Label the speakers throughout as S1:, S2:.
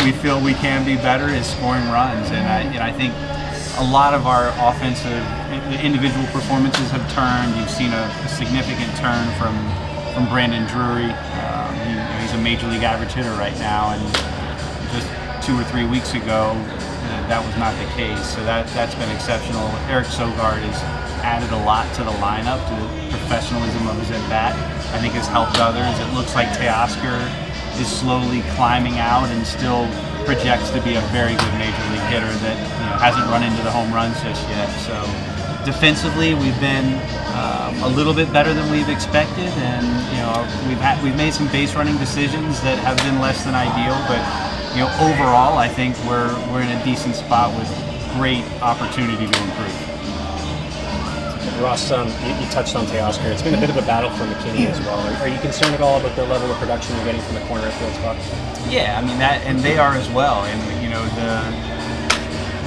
S1: we feel we can be better is scoring runs, and I think a lot of our offensive individual performances have turned. You've seen a significant turn from Brandon Drury. He's a major league average hitter right now, and just 2 or 3 weeks ago, that was not the case. So that's been exceptional. Eric Sogard has added a lot to the lineup, to the professionalism of his at bat. I think has helped others. It looks like Teoscar is slowly climbing out and still projects to be a very good major league hitter that hasn't run into the home runs just yet. So defensively, we've been a little bit better than we've expected, and we've made some base running decisions that have been less than ideal. But overall, I think we're in a decent spot with great opportunity to improve.
S2: Ross, you touched on Teoscar. It's been a bit of a battle for McKinney as well. Are you concerned at all about the level of production you're getting from the corner field spot?
S1: Yeah, I mean that, and they are as well. And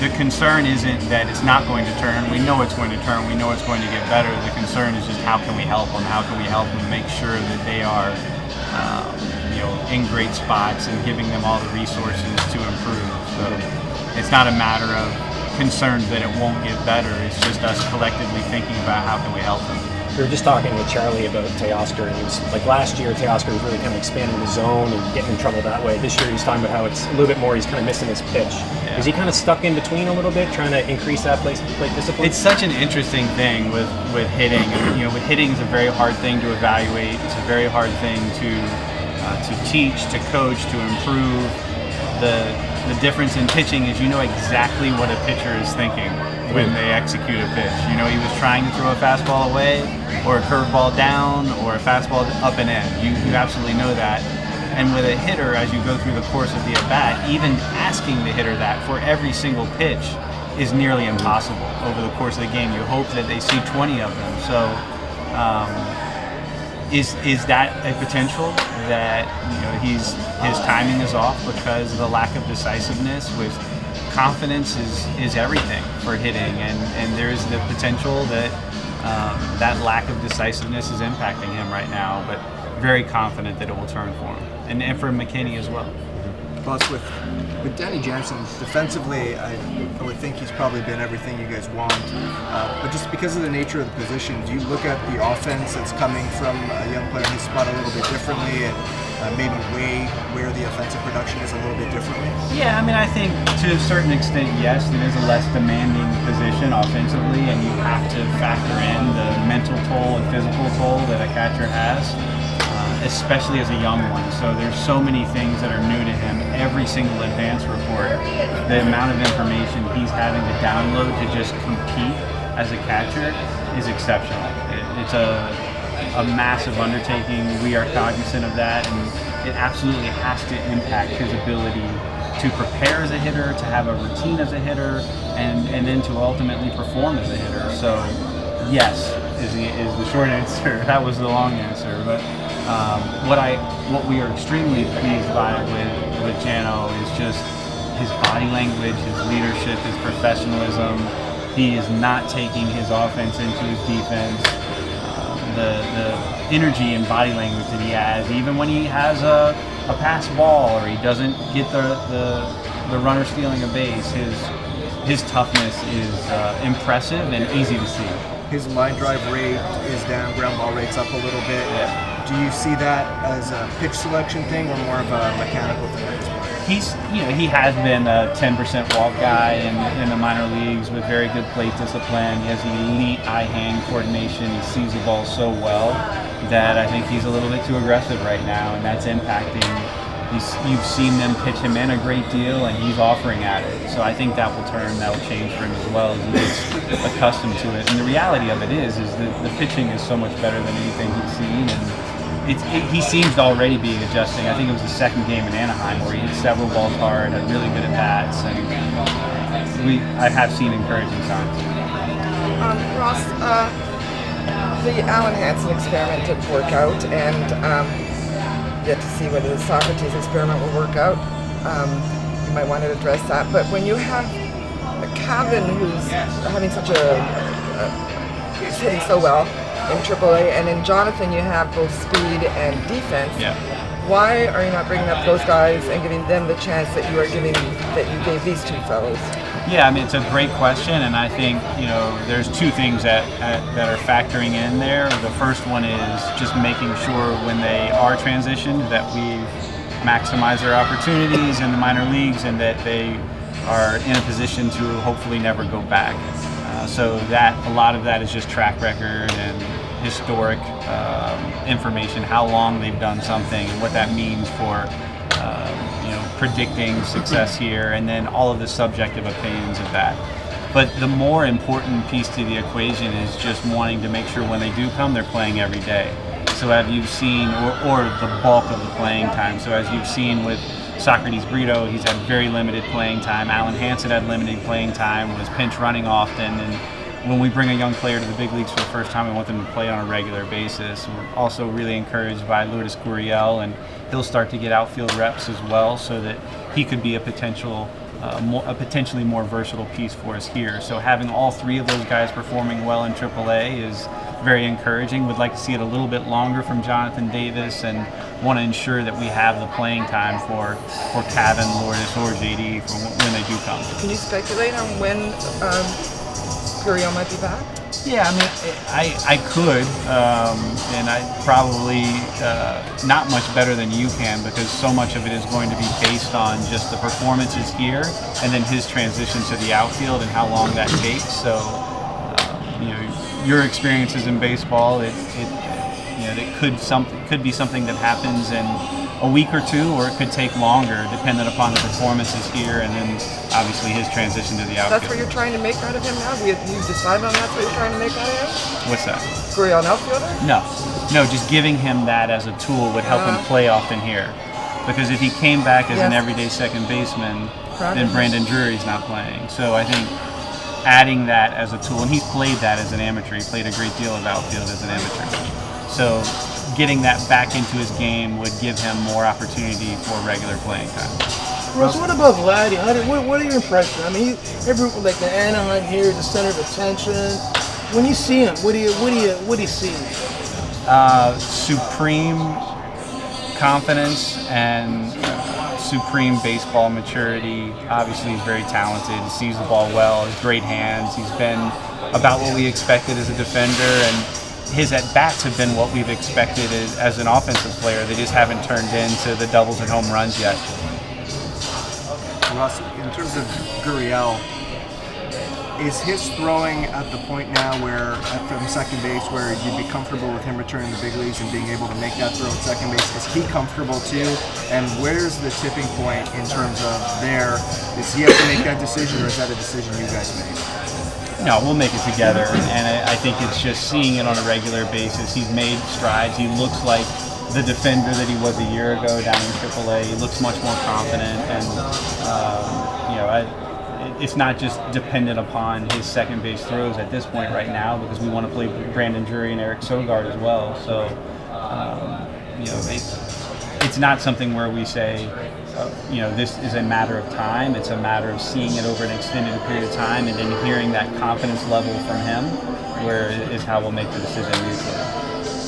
S1: the concern isn't that it's not going to turn. We know it's going to turn. We know it's going to get better. The concern is just how can we help them? How can we help them make sure that they are, in great spots and giving them all the resources to improve. So it's not a matter of concerns that it won't get better. It's just us collectively thinking about how can we help them.
S2: We were just talking with Charlie about Teoscar, and he was like, last year Teoscar was really kind of expanding the zone and getting in trouble that way. This year he's talking about how it's a little bit more, he's kind of missing his pitch. Yeah. Is he kind of stuck in between a little bit, trying to increase that plate discipline?
S1: It's such an interesting thing with hitting. With hitting is a very hard thing to evaluate. It's a very hard thing to teach, to coach, to improve. The difference in pitching is exactly what a pitcher is thinking when they execute a pitch. He was trying to throw a fastball away, or a curveball down, or a fastball up and in. You absolutely know that. And with a hitter, as you go through the course of the at-bat, even asking the hitter that for every single pitch is nearly impossible over the course of the game. You hope that they see 20 of them. So is that a potential that his timing is off because of the lack of decisiveness? With confidence is everything for hitting, and there's the potential that that lack of decisiveness is impacting him right now, but very confident that it will turn for him, and for McKinney as well.
S3: Plus, with Danny Jansen, defensively, I would think he's probably been everything you guys want. But just because of the nature of the position, do you look at the offense that's coming from a young player in his spot a little bit differently, and maybe weigh where the offensive production is a little bit differently?
S1: Yeah, I mean, I think to a certain extent, yes, it is a less demanding position offensively, and you have to factor in the mental toll and physical toll that a catcher has. Especially as a young one. So there's so many things that are new to him. Every single advance report, the amount of information he's having to download to just compete as a catcher is exceptional. It's a massive undertaking. We are cognizant of that, and it absolutely has to impact his ability to prepare as a hitter, to have a routine as a hitter, and then to ultimately perform as a hitter. So yes is the short answer. That was the long answer, but what we are extremely pleased by with Jano is just his body language, his leadership, his professionalism. He is not taking his offense into his defense. The energy and body language that he has, even when he has a pass ball or he doesn't get the runner stealing a base, his toughness is impressive and easy to see.
S3: His line drive rate is down, ground ball rate's up a little bit.
S1: Yeah.
S3: Do you see that as a pitch selection thing or more of a mechanical thing at this point?
S1: He has been a 10% walk guy in the minor leagues with very good plate discipline. He has elite eye-hand coordination. He sees the ball so well that I think he's a little bit too aggressive right now, and that's impacting. You've seen them pitch him in a great deal, and he's offering at it. So I think that will change for him as well as he gets accustomed to it. And the reality of it is that the pitching is so much better than anything he's seen, and he seems to already be adjusting. I think it was the second game in Anaheim where he hit several balls hard, had really good at bats, and I have seen encouraging signs.
S4: Ross, the Alan Hansen experiment didn't work out, and yet to see whether the Socrates experiment will work out. You might want to address that. But when you have Cavan, who's having he's hitting so well, in AAA, and in Jonathan you have both speed and defense.
S1: Yeah.
S4: Why are you not bringing up those guys and giving them the chance that you gave these two fellows?
S1: Yeah, I mean, it's a great question, and I think, there's two things that are factoring in there. The first one is just making sure when they are transitioned that we maximize their opportunities in the minor leagues and that they are in a position to hopefully never go back. So that a lot of that is just track record and historic information, how long they've done something and what that means for predicting success here, and then all of the subjective opinions of that. But the more important piece to the equation is just wanting to make sure when they do come, they're playing every day. So as you've seen, or the bulk of the playing time. So as you've seen with Socrates Brito, he's had very limited playing time. Alan Hansen had limited playing time, was pinch running often, and when we bring a young player to the big leagues for the first time, we want them to play on a regular basis. We're also really encouraged by Lourdes Gurriel, and he'll start to get outfield reps as well, so that he could be a potentially more versatile piece for us here. So having all three of those guys performing well in AAA is very encouraging. We'd like to see it a little bit longer from Jonathan Davis, and want to ensure that we have the playing time for Kevin, Lourdes, or JD for when they do come.
S4: Can you speculate on when Gurriel might be back?
S1: Yeah, I mean, I could, and I probably not much better than you can, because so much of it is going to be based on just the performances here, and then his transition to the outfield and how long that takes. So, your experiences in baseball, it could be something that happens in a week or two, or it could take longer, depending upon the performances here, and then obviously his transition to the outfield.
S4: That's what you're trying to make out of him now? You've decided on that's what you're trying to make out of him?
S1: What's that?
S4: Gurriel, an outfielder?
S1: No, just giving him that as a tool would help him play often here. Because if he came back as an everyday second baseman, then Brandon Drury's not playing. So I think adding that as a tool, and he's played that as an amateur. He played a great deal of outfield as an amateur. So getting that back into his game would give him more opportunity for regular playing time.
S5: Russ, what about Vlad? What are your impressions? I mean, like the Anaheim here is the center of attention. When you see him, what do you see?
S1: Supreme confidence and supreme baseball maturity. Obviously, he's very talented. He sees the ball well. Has great hands. He's been about what we expected as a defender, and his at-bats have been what we've expected as an offensive player. They just haven't turned into the doubles and home runs yet.
S3: Russ, in terms of Gurriel, is his throwing at the point now where, from second base, where you'd be comfortable with him returning to the big leagues and being able to make that throw at second base? Is he comfortable too? And where's the tipping point in terms of does he have to make that decision, or is that a decision you guys make?
S1: No, we'll make it together, and I think it's just seeing it on a regular basis. He's made strides. He looks like the defender that he was a year ago down in AAA. He looks much more confident, and it's not just dependent upon his second base throws at this point right now, because we want to play Brandon Drury and Eric Sogard as well. So, it's not something where we say, this is a matter of time. It's a matter of seeing it over an extended period of time, and then hearing that confidence level from him, where is how we'll make the decision mutually.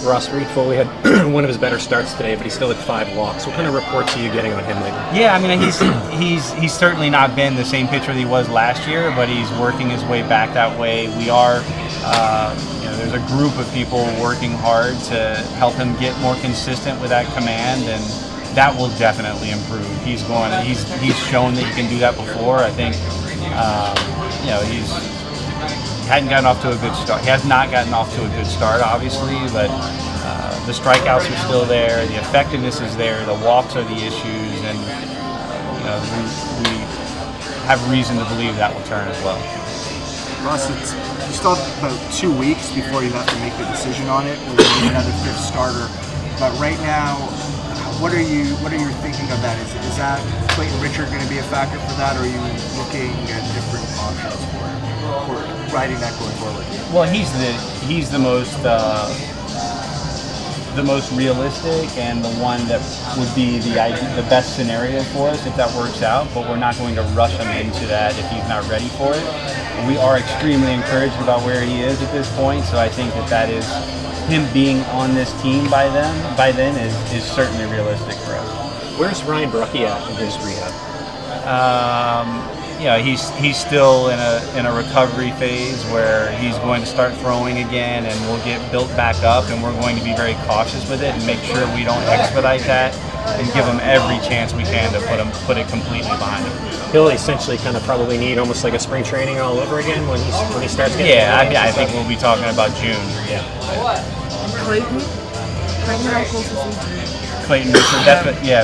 S2: Ross Reed Foley had one of his better starts today, but he still had 5 walks. What kind of reports are you getting on him lately?
S1: Yeah, I mean, he's certainly not been the same pitcher that he was last year, but he's working his way back that way. We are, there's a group of people working hard to help him get more consistent with that command, and that will definitely improve. He's shown that he can do that before. I think, he hadn't gotten off to a good start. He has not gotten off to a good start, obviously, but the strikeouts are still there. The effectiveness is there. The walks are the issues, and we have reason to believe that will turn as well.
S3: Russ, you still have about 2 weeks before you have to make the decision on it, or you need another 5th starter. But right now, what are you thinking of that? Is that Clayton Richard going to be a factor for that, or are you looking at different options for riding that going forward?
S1: Well, he's the most realistic, and the one that would be the best scenario for us if that works out. But we're not going to rush him into that if he's not ready for it. We are extremely encouraged about where he is at this point, so I think that is him being on this team by then is certainly realistic for us.
S2: Where's Ryan Brucky at in his rehab?
S1: He's still in a recovery phase where he's going to start throwing again, and we'll get built back up, and we're going to be very cautious with it and make sure we don't expedite that and give him every chance we can to put it completely behind him.
S2: He'll essentially kind of probably need almost like a spring training all over again when he starts getting.
S1: Yeah, I think we'll be talking about June.
S2: Yeah.
S4: Clayton, how close is he?
S1: Clayton Richard,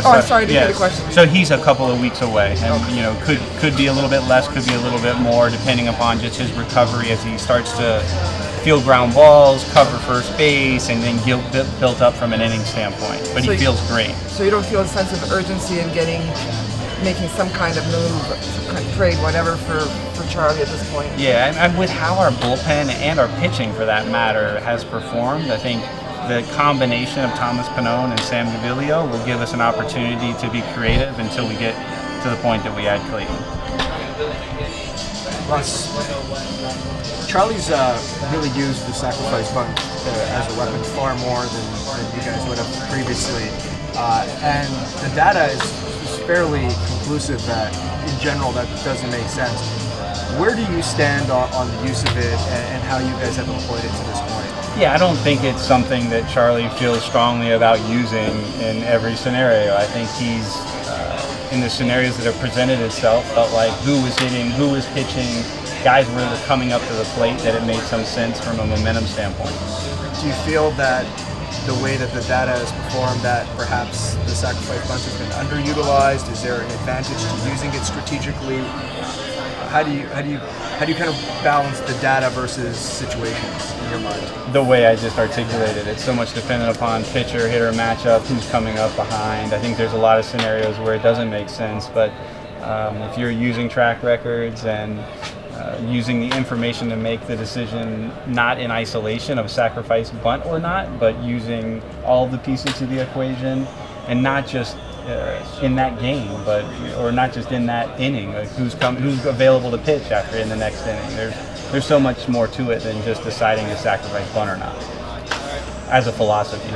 S4: I'm sorry, I didn't hear the question.
S1: So he's a couple of weeks away, and could be a little bit less, could be a little bit more, depending upon just his recovery as he starts to field ground balls, cover first base, and then get built up from an inning standpoint. But he feels great.
S4: So you don't feel a sense of urgency in making some kind of move, some kind of trade, whatever, for Charlie at this point?
S1: Yeah, and with how our bullpen and our pitching, for that matter, has performed, I think the combination of Thomas Pannone and Sam Gaviglio will give us an opportunity to be creative until we get to the point that we add Clayton.
S3: Russ, Charlie's really used the sacrifice bunt as a weapon far more than you guys would have previously. And the data is fairly conclusive that, in general, that doesn't make sense. Where do you stand on the use of it and how you guys have employed it to this point?
S1: Yeah, I don't think it's something that Charlie feels strongly about using in every scenario. I think he's, in the scenarios that have presented itself, felt like who was hitting, who was pitching, guys were coming up to the plate, that it made some sense from a momentum standpoint.
S3: Do you feel that the way that the data has performed, that perhaps the sacrifice bunch has been underutilized? Is there an advantage to using it strategically? How do you kind of balance the data versus situations in your mind?
S1: The way I just articulated, it's so much dependent upon pitcher, hitter matchup, who's coming up behind. I think there's a lot of scenarios where it doesn't make sense, but if you're using track records and using the information to make the decision not in isolation of sacrifice bunt or not, but using all the pieces to the equation, and not just in that game, or not just in that inning, like who's available to pitch after in the next inning. There's so much more to it than just deciding to sacrifice bunt or not, as a philosophy.